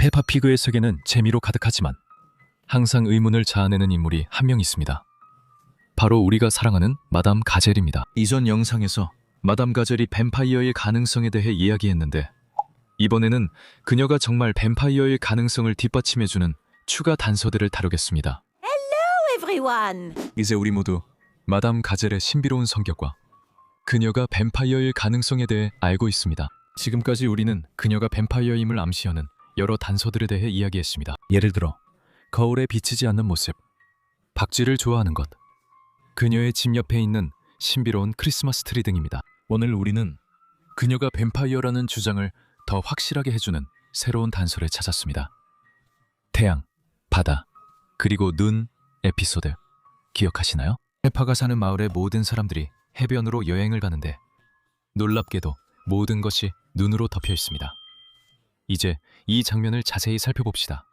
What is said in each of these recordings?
페파피그의 세계는 재미로 가득하지만 항상 의문을 자아내는 인물이 한 명 있습니다. 바로 우리가 사랑하는 마담 가젤입니다. 이전 영상에서 마담 가젤이 뱀파이어의 가능성에 대해 이야기했는데 이번에는 그녀가 정말 뱀파이어의 가능성을 뒷받침해주는 추가 단서들을 다루겠습니다. everyone. 이제 우리 모두 마담 가젤의 신비로운 성격과 그녀가 뱀파이어의 가능성에 대해 알고 있습니다. 지금까지 우리는 그녀가 뱀파이어임을 암시하는 여러 단서들에 대해 이야기했습니다. 예를 들어 거울에 비치지 않는 모습, 박쥐를 좋아하는 것, 그녀의 집 옆에 있는 신비로운 크리스마스 트리 등입니다. 오늘 우리는 그녀가 뱀파이어라는 주장을 더 확실하게 해주는 새로운 단서를 찾았습니다. 태양, 바다, 그리고 눈 에피소드 기억하시나요? 페파가 사는 마을의 모든 사람들이 해변으로 여행을 가는데 놀랍게도 모든 것이 눈으로 덮여 있습니다. 이제 이 장면을 자세히 살펴봅시다.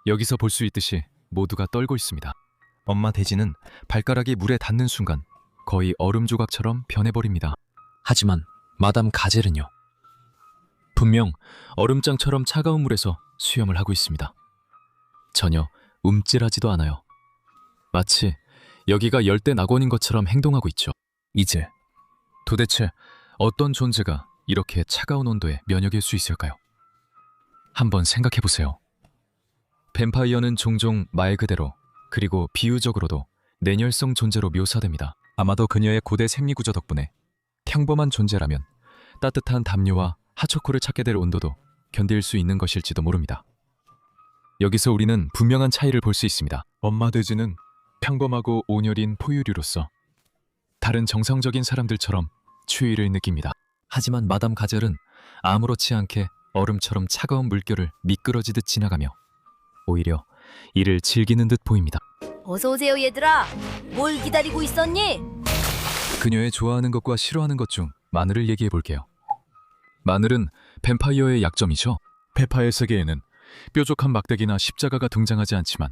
여기서 볼 수 있듯이 모두가 떨고 있습니다. 엄마 돼지는 발가락이 물에 닿는 순간 거의 얼음 조각처럼 변해버립니다. 하지만 마담 가젤은요. 분명 얼음장처럼 차가운 물에서 수영을 하고 있습니다. 전혀 움찔하지도 않아요. 마치 여기가 열대 낙원인 것처럼 행동하고 있죠. 이제 도대체 어떤 존재가 이렇게 차가운 온도에 면역일 수 있을까요? 한번 생각해보세요. 뱀파이어는 종종 말 그대로 그리고 비유적으로도 내열성 존재로 묘사됩니다. 아마도 그녀의 고대 생리구조 덕분에 평범한 존재라면 따뜻한 담요와 핫초코를 찾게 될 온도도 견딜 수 있는 것일지도 모릅니다. 여기서 우리는 분명한 차이를 볼 수 있습니다. 엄마 돼지는 평범하고 온열인 포유류로서 다른 정상적인 사람들처럼 추위를 느낍니다. 하지만 마담 가젤은 아무렇지 않게 얼음처럼 차가운 물결을 미끄러지듯 지나가며 오히려 이를 즐기는 듯 보입니다. 어서 오세요, 얘들아. 뭘 기다리고 있었니? 그녀의 좋아하는 것과 싫어하는 것 중 마늘을 얘기해 볼게요. 마늘은 뱀파이어의 약점이죠. 페파의 세계에는 뾰족한 막대기나 십자가가 등장하지 않지만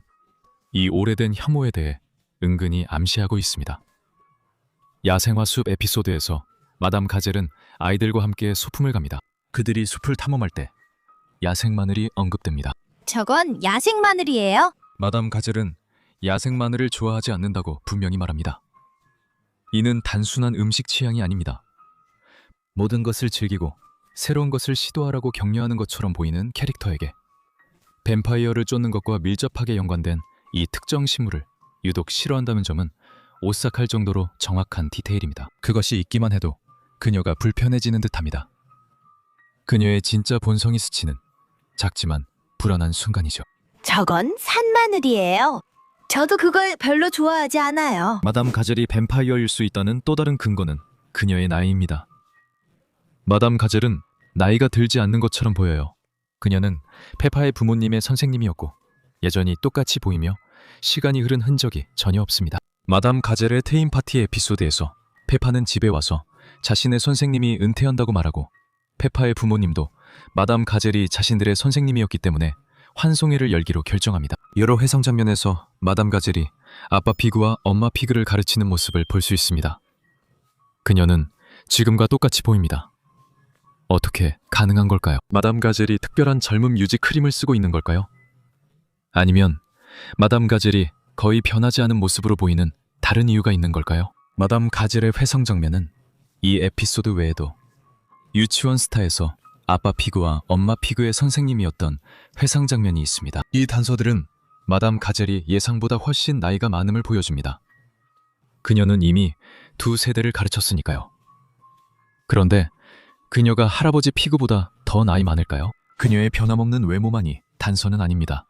이 오래된 혐오에 대해 은근히 암시하고 있습니다. 야생화 숲 에피소드에서 마담 가젤은 아이들과 함께 소풍을 갑니다. 그들이 숲을 탐험할 때 야생 마늘이 언급됩니다. 저건 야생 마늘이에요. 마담 가젤은 야생 마늘을 좋아하지 않는다고 분명히 말합니다. 이는 단순한 음식 취향이 아닙니다. 모든 것을 즐기고 새로운 것을 시도하라고 격려하는 것처럼 보이는 캐릭터에게 뱀파이어를 쫓는 것과 밀접하게 연관된 이 특정 식물을 유독 싫어한다는 점은 오싹할 정도로 정확한 디테일입니다. 그것이 있기만 해도 그녀가 불편해지는 듯합니다. 그녀의 진짜 본성이 스치는 작지만 불안한 순간이죠. 저건 산마늘이에요. 저도 그걸 별로 좋아하지 않아요. 마담 가젤이 뱀파이어일 수 있다는 또 다른 근거는 그녀의 나이입니다. 마담 가젤은 나이가 들지 않는 것처럼 보여요. 그녀는 페파의 부모님의 선생님이었고 여전히 똑같이 보이며 시간이 흐른 흔적이 전혀 없습니다. 마담 가젤의 퇴임 파티 에피소드에서 페파는 집에 와서 자신의 선생님이 은퇴한다고 말하고 페파의 부모님도 마담 가젤이 자신들의 선생님이었기 때문에 환송회를 열기로 결정합니다. 여러 회상 장면에서 마담 가젤이 아빠 피그와 엄마 피그를 가르치는 모습을 볼 수 있습니다. 그녀는 지금과 똑같이 보입니다. 어떻게 가능한 걸까요? 마담 가젤이 특별한 젊음 유지 크림을 쓰고 있는 걸까요? 아니면 마담 가젤이 거의 변하지 않은 모습으로 보이는 다른 이유가 있는 걸까요? 마담 가젤의 회상 장면은 이 에피소드 외에도 유치원 스타에서 아빠 피그와 엄마 피그의 선생님이었던 회상 장면이 있습니다. 이 단서들은 마담 가젤이 예상보다 훨씬 나이가 많음을 보여줍니다. 그녀는 이미 두 세대를 가르쳤으니까요. 그런데 그녀가 할아버지 피그보다 더 나이 많을까요? 그녀의 변함없는 외모만이 단서는 아닙니다.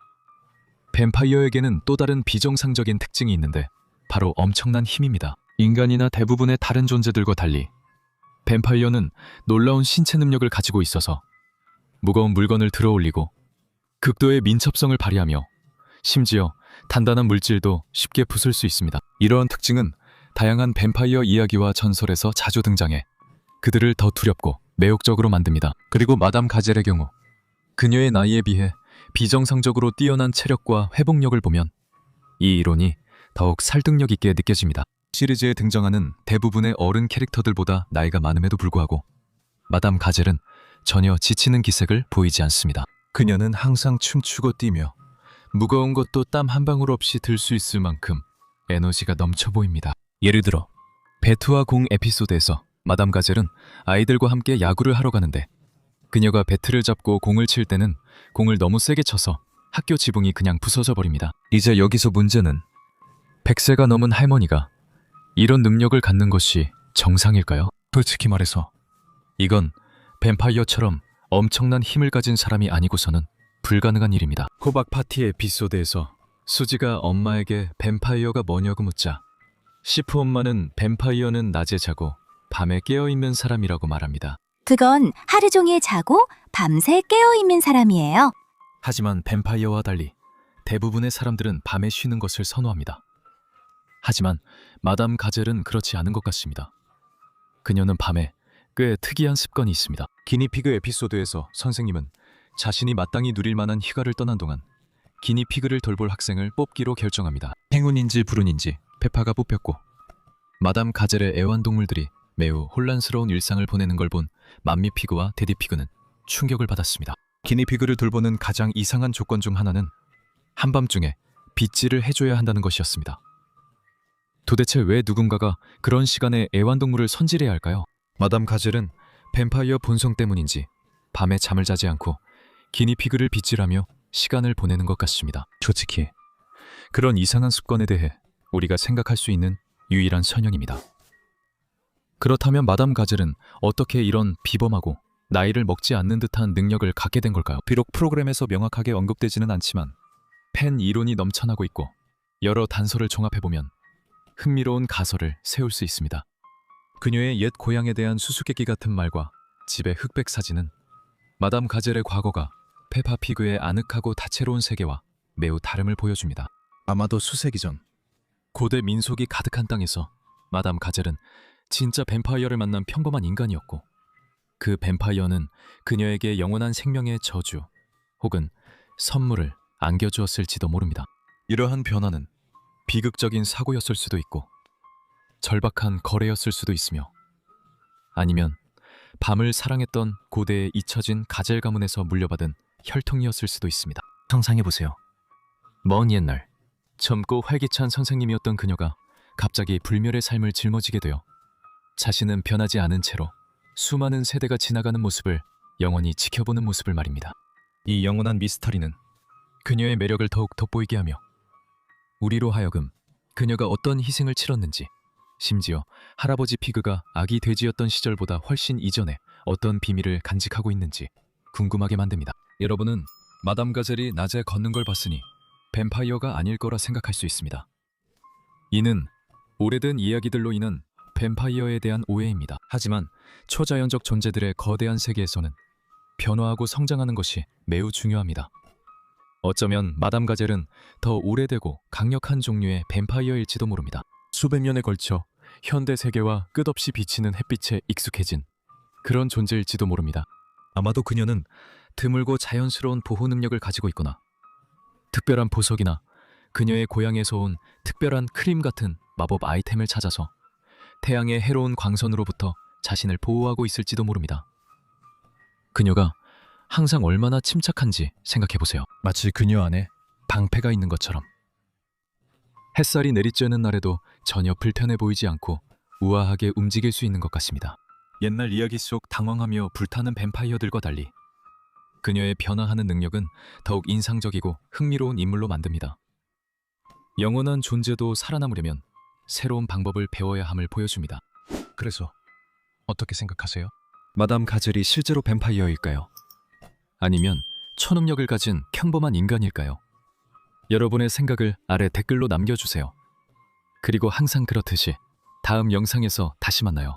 뱀파이어에게는 또 다른 비정상적인 특징이 있는데 바로 엄청난 힘입니다. 인간이나 대부분의 다른 존재들과 달리 뱀파이어는 놀라운 신체 능력을 가지고 있어서 무거운 물건을 들어올리고 극도의 민첩성을 발휘하며 심지어 단단한 물질도 쉽게 부술 수 있습니다. 이러한 특징은 다양한 뱀파이어 이야기와 전설에서 자주 등장해 그들을 더 두렵고 매혹적으로 만듭니다. 그리고 마담 가젤의 경우 그녀의 나이에 비해 비정상적으로 뛰어난 체력과 회복력을 보면 이 이론이 더욱 설득력 있게 느껴집니다. 시리즈에 등장하는 대부분의 어른 캐릭터들보다 나이가 많음에도 불구하고 마담 가젤은 전혀 지치는 기색을 보이지 않습니다. 그녀는 항상 춤추고 뛰며 무거운 것도 땀 한 방울 없이 들 수 있을 만큼 에너지가 넘쳐 보입니다. 예를 들어 배트와 공 에피소드에서 마담 가젤은 아이들과 함께 야구를 하러 가는데 그녀가 배트를 잡고 공을 칠 때는 공을 너무 세게 쳐서 학교 지붕이 그냥 부서져 버립니다. 이제 여기서 문제는 100세가 넘은 할머니가 이런 능력을 갖는 것이 정상일까요? 솔직히 말해서 이건 뱀파이어처럼 엄청난 힘을 가진 사람이 아니고서는 불가능한 일입니다. 호박 파티 에피소드에서 수지가 엄마에게 뱀파이어가 뭐냐고 묻자 시프 엄마는 뱀파이어는 낮에 자고 밤에 깨어있는 사람이라고 말합니다. 그건 하루 종일 자고 밤새 깨어있는 사람이에요. 하지만 뱀파이어와 달리 대부분의 사람들은 밤에 쉬는 것을 선호합니다. 하지만 마담 가젤은 그렇지 않은 것 같습니다. 그녀는 밤에 꽤 특이한 습관이 있습니다. 기니피그 에피소드에서 선생님은 자신이 마땅히 누릴 만한 휴가를 떠난 동안 기니피그를 돌볼 학생을 뽑기로 결정합니다. 행운인지 불운인지 페파가 뽑혔고 마담 가젤의 애완동물들이 매우 혼란스러운 일상을 보내는 걸 본 맘미피그와 데디피그는 충격을 받았습니다. 기니피그를 돌보는 가장 이상한 조건 중 하나는 한밤중에 빗질을 해줘야 한다는 것이었습니다. 도대체 왜 누군가가 그런 시간에 애완동물을 손질해야 할까요? 마담 가젤은 뱀파이어 본성 때문인지 밤에 잠을 자지 않고 기니피그를 빗질하며 시간을 보내는 것 같습니다. 솔직히 그런 이상한 습관에 대해 우리가 생각할 수 있는 유일한 선형입니다. 그렇다면 마담 가젤은 어떻게 이런 비범하고 나이를 먹지 않는 듯한 능력을 갖게 된 걸까요? 비록 프로그램에서 명확하게 언급되지는 않지만 팬 이론이 넘쳐나고 있고 여러 단서를 종합해보면 흥미로운 가설을 세울 수 있습니다. 그녀의 옛 고향에 대한 수수께끼 같은 말과 집의 흑백 사진은 마담 가젤의 과거가 페파피그의 아늑하고 다채로운 세계와 매우 다름을 보여줍니다. 아마도 수세기 전 고대 민속이 가득한 땅에서 마담 가젤은 진짜 뱀파이어를 만난 평범한 인간이었고 그 뱀파이어는 그녀에게 영원한 생명의 저주 혹은 선물을 안겨주었을지도 모릅니다. 이러한 변화는 비극적인 사고였을 수도 있고 절박한 거래였을 수도 있으며 아니면 밤을 사랑했던 고대의 잊혀진 가젤 가문에서 물려받은 혈통이었을 수도 있습니다. 상상해보세요. 먼 옛날 젊고 활기찬 선생님이었던 그녀가 갑자기 불멸의 삶을 짊어지게 되어 자신은 변하지 않은 채로 수많은 세대가 지나가는 모습을 영원히 지켜보는 모습을 말입니다. 이 영원한 미스터리는 그녀의 매력을 더욱 돋보이게 하며 우리로 하여금 그녀가 어떤 희생을 치렀는지 심지어 할아버지 피그가 아기 돼지였던 시절보다 훨씬 이전에 어떤 비밀을 간직하고 있는지 궁금하게 만듭니다. 여러분은 마담 가젤이 낮에 걷는 걸 봤으니 뱀파이어가 아닐 거라 생각할 수 있습니다. 이는 오래된 이야기들로 인한 뱀파이어에 대한 오해입니다. 하지만 초자연적 존재들의 거대한 세계에서는 변화하고 성장하는 것이 매우 중요합니다. 어쩌면 마담 가젤은 더 오래되고 강력한 종류의 뱀파이어일지도 모릅니다. 수백 년에 걸쳐 현대 세계와 끝없이 비치는 햇빛에 익숙해진 그런 존재일지도 모릅니다. 아마도 그녀는 드물고 자연스러운 보호 능력을 가지고 있거나 특별한 보석이나 그녀의 고향에서 온 특별한 크림 같은 마법 아이템을 찾아서 태양의 해로운 광선으로부터 자신을 보호하고 있을지도 모릅니다. 그녀가 항상 얼마나 침착한지 생각해보세요. 마치 그녀 안에 방패가 있는 것처럼. 햇살이 내리쬐는 날에도 전혀 불편해 보이지 않고 우아하게 움직일 수 있는 것 같습니다. 옛날 이야기 속 당황하며 불타는 뱀파이어들과 달리 그녀의 변화하는 능력은 더욱 인상적이고 흥미로운 인물로 만듭니다. 영원한 존재도 살아남으려면 새로운 방법을 배워야 함을 보여줍니다. 그래서 어떻게 생각하세요? 마담 가젤이 실제로 뱀파이어일까요? 아니면 초능력을 가진 평범한 인간일까요? 여러분의 생각을 아래 댓글로 남겨주세요. 그리고 항상 그렇듯이 다음 영상에서 다시 만나요.